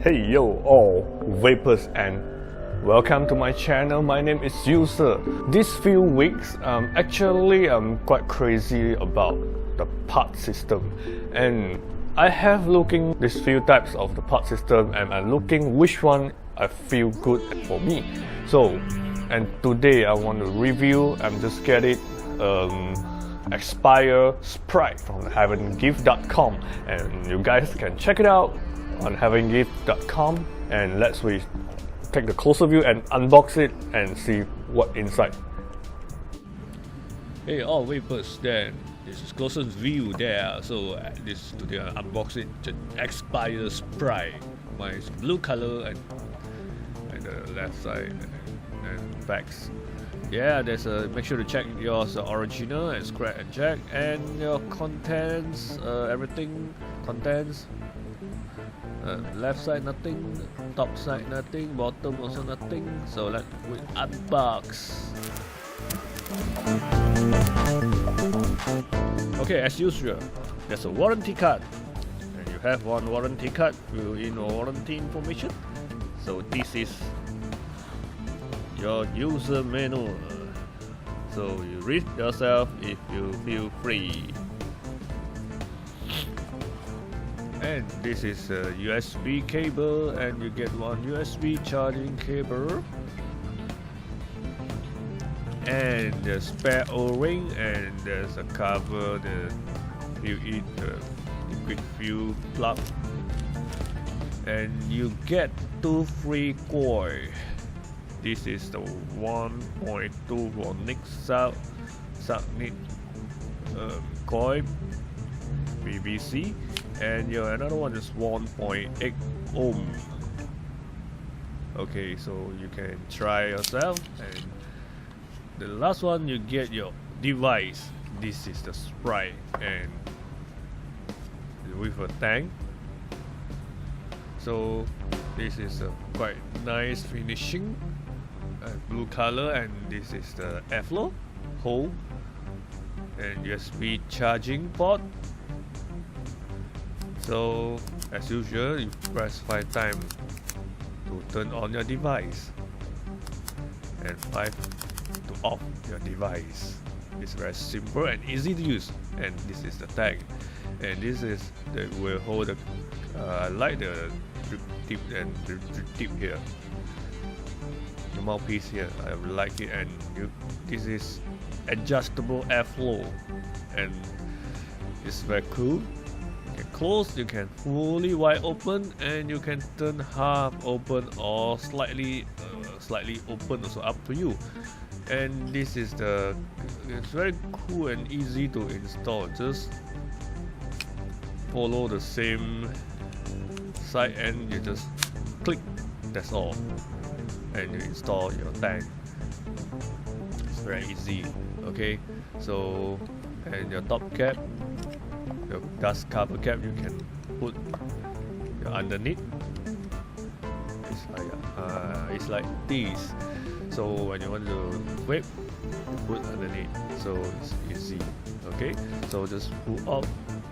Hey yo all vapors, and welcome to my channel. My name is User. These few weeks actually I'm quite crazy about the part system, and I have looking these few types of the part system, and I'm looking which one I feel good for me. So and today I want to review, I'm just get it expire Spryte from heavengift.com, and you guys can check it out on heavengift.com, and let's take the closer view and unbox it and see what inside. Hey all vapors, then this is closest view there. So this today I unbox it, the expire Spryte. My blue color and the left side and backs. Yeah, there's a, make sure to check yours original and scratch and check, and your contents, everything contents. Left side nothing, top side nothing, bottom also nothing. So let's unbox. Okay, as usual, there's a warranty card, and you have one warranty card in warranty information. So this is your user manual. So you read yourself if you feel free. And this is a USB cable, and you get one USB charging cable, and the spare O-ring, and there's a cover, the liquid fuel plug, and you get 2 free coil. This is the 1.2 for Nick coil PVC, and another one is 1.8 ohm. Okay, so you can try yourself. And the last one, you get your device. This is the Spryte, and with a tank. So this is a quite nice finishing, blue color, and this is the airflow hole and USB charging port. So as usual, you press 5 times to turn on your device and 5 to off your device. It's very simple and easy to use. And this is the tag, and this is that will hold the I like the drip tip and the drip tip here, the mouthpiece here. I like it. And this is adjustable airflow, and it's very cool. You can close, you can fully wide open, and you can turn half open or slightly open, also up to you. And this is it's very cool and easy to install. Just follow the same side, and you just click, that's all, and you install your tank. It's very easy. Okay, so, and your top cap, your dust cover cap, you can put underneath. It's like this. So when you want to vape, put underneath. So it's easy. Okay, so just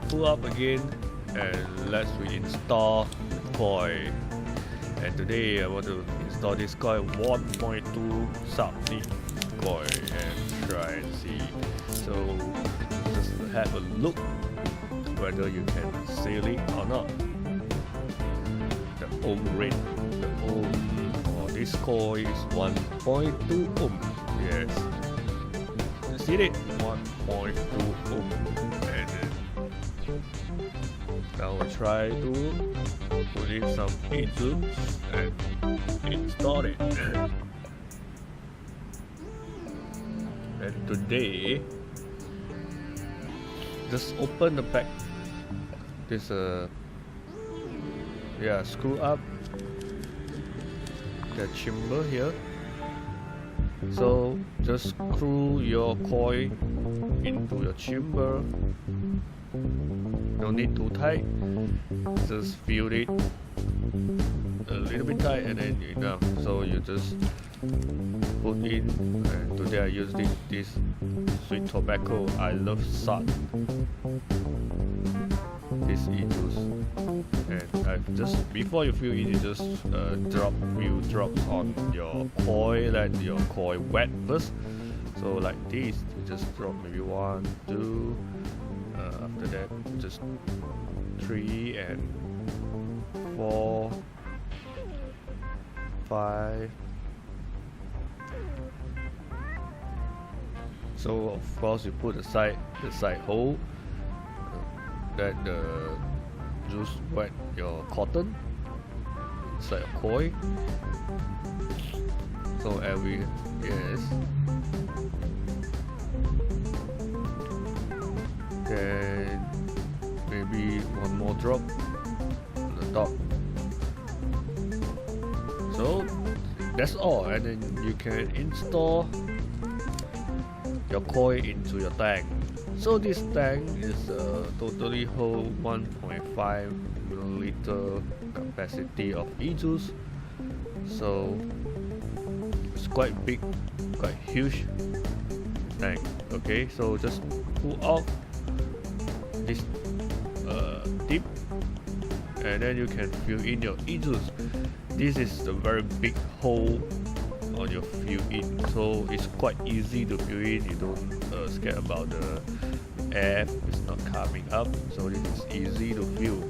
pull up again, and let's reinstall the coil. And today I want to install this coil 1.2 sub-knit coil and try and see. So just have a look whether you can seal it or not. The ohm rate, the ohm for this coil is 1.2 ohm. Yes, you see it, 1.2 ohm. And now we try to put in some inputs and install it. And today, just open the pack. This screw up the chamber here. So just screw your coil into your chamber. No need too tight. Just feel it a little bit tight, and then enough. So you just put in. And today I used this sweet tobacco. I love salt. This And I've just, before you fill in, you just drop few drops on your coil, let your coil wet first. So like this, you just drop maybe 1, 2, after that just 3 and 4, 5. So of course you put the side hole, let the juice wet your cotton inside a coil. So every, yes, then maybe one more drop on the top. So that's all, and then you can install your coil into your tank. So this tank is totally hold 1.5 milliliter capacity of e-juice. So it's quite big, quite huge tank. Okay, so just pull out this tip, and then you can fill in your e-juice. This is a very big hole on your fill in, so it's quite easy to fill in. You don't scared about the air is not coming up, so this is easy to fill.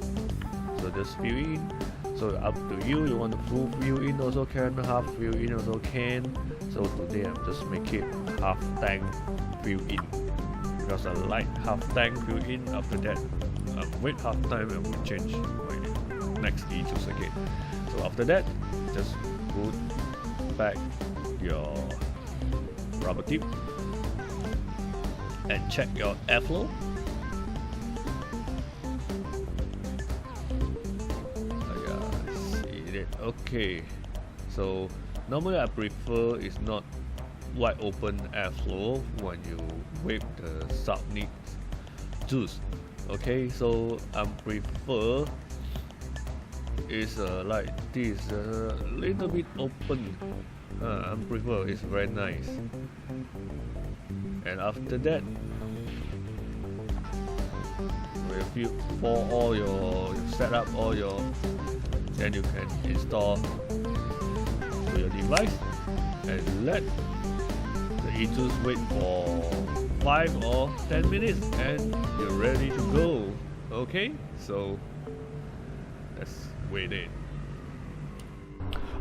So just fill in. So up to you. You want to full fill in also can, half fill in also can. So today I'm just make it half tank fill in, because I like half tank fill in. After that, wait half time and we'll change my next e-juice again. So after that, just put back your rubber tip and check your airflow. See it. Okay, so normally I prefer is not wide open airflow when you whip the subnix juice. Okay, so I prefer is like this, a little bit open. I prefer, it's very nice. And after that, if you for all your set up all your, then you can install to your device and let the e-juice wait for 5 or 10 minutes and you're ready to go. Okay, so let's wait it.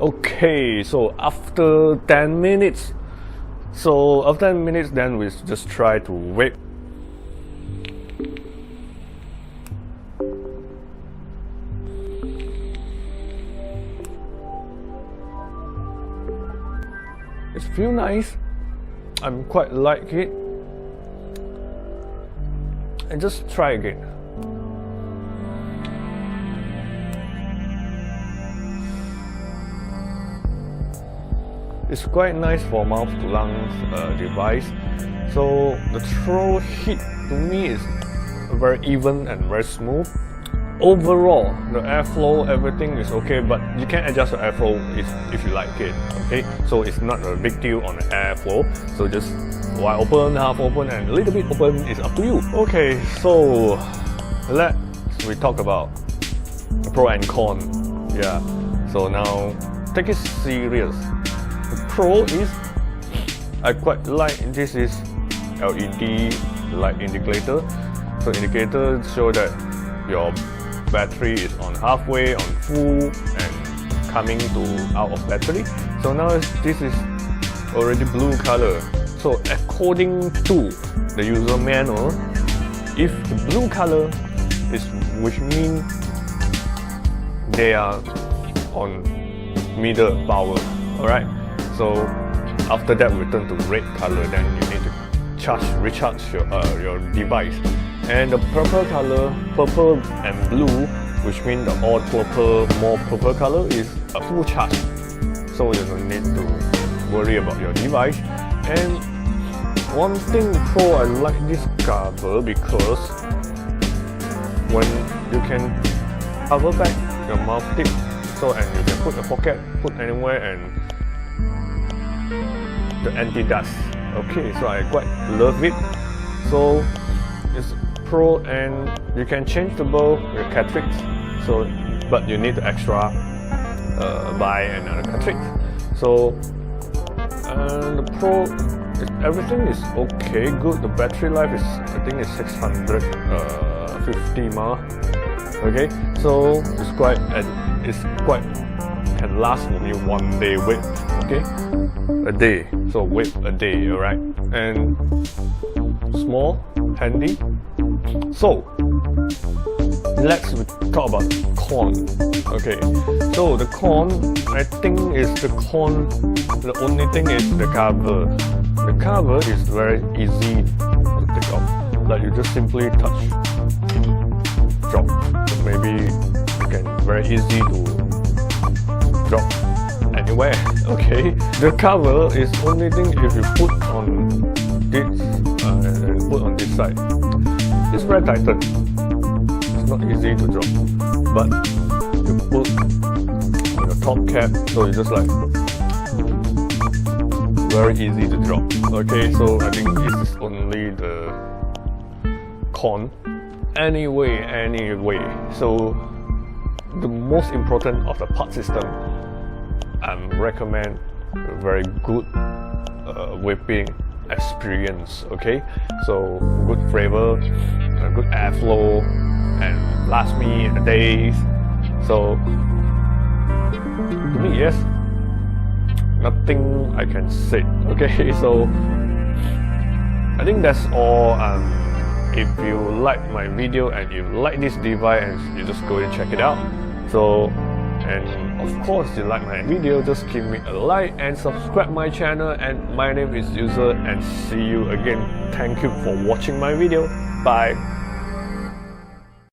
Okay, so after 10 minutes, then we just try to whip. It feels nice. I'm quite like it. And just try again. It's quite nice for mouth to lungs device. So the throat heat to me is very even and very smooth. Overall, the airflow, everything is okay, but you can adjust the airflow if you like it. Okay, so it's not a big deal on the airflow. So just wide open, half open, and a little bit open is up to you. Okay, so we talk about the pro and con. Yeah. So now take it serious. The pro is I quite like this is LED light indicator. So indicator show that your battery is on halfway, on full, and coming to out of battery. So now this is already blue color. So according to the user manual, if the blue color is, which means they are on middle power. Alright. So after that we turn to red color, then you need to recharge your device. And the purple color, purple and blue, which means the all purple, more purple color is a full charge. So you don't need to worry about your device. And one thing pro, I like this cover because when you can cover back your mouth tip, so and you can put in a pocket, put anywhere, and the anti-dust. Okay, so I quite love it. So it's pro, and you can change the bowl, your cartridge. So but you need to extra buy another cartridge. So the Pro, everything is okay, good. The battery life is, I think it's 650 mAh. Okay, so it's quite can last only 1 day with, okay, a day. So with a day, alright, and small, handy. So let's talk about con. Okay, so the con, I think is the only thing is the cover. The cover is very easy to take off. Like you just simply touch, drop. So maybe you can very easy to drop anywhere. Okay, the cover is only thing if you put on this and put on this side. It's very tightened. It's not easy to drop, but you put on your top cap, so it's just like very easy to drop. Okay, so I think this is only the con. Anyway, so the most important of the part system, I recommend a very good whipping experience. Okay, so good flavor, good airflow, and last me days. So to me, yes, nothing I can say. Okay, so I think that's all. If you like my video and you like this device, and you just go and check it out. So, and of course, if you like my video, just give me a like and subscribe my channel. And my name is User, and see you again. Thank you for watching my video. Bye.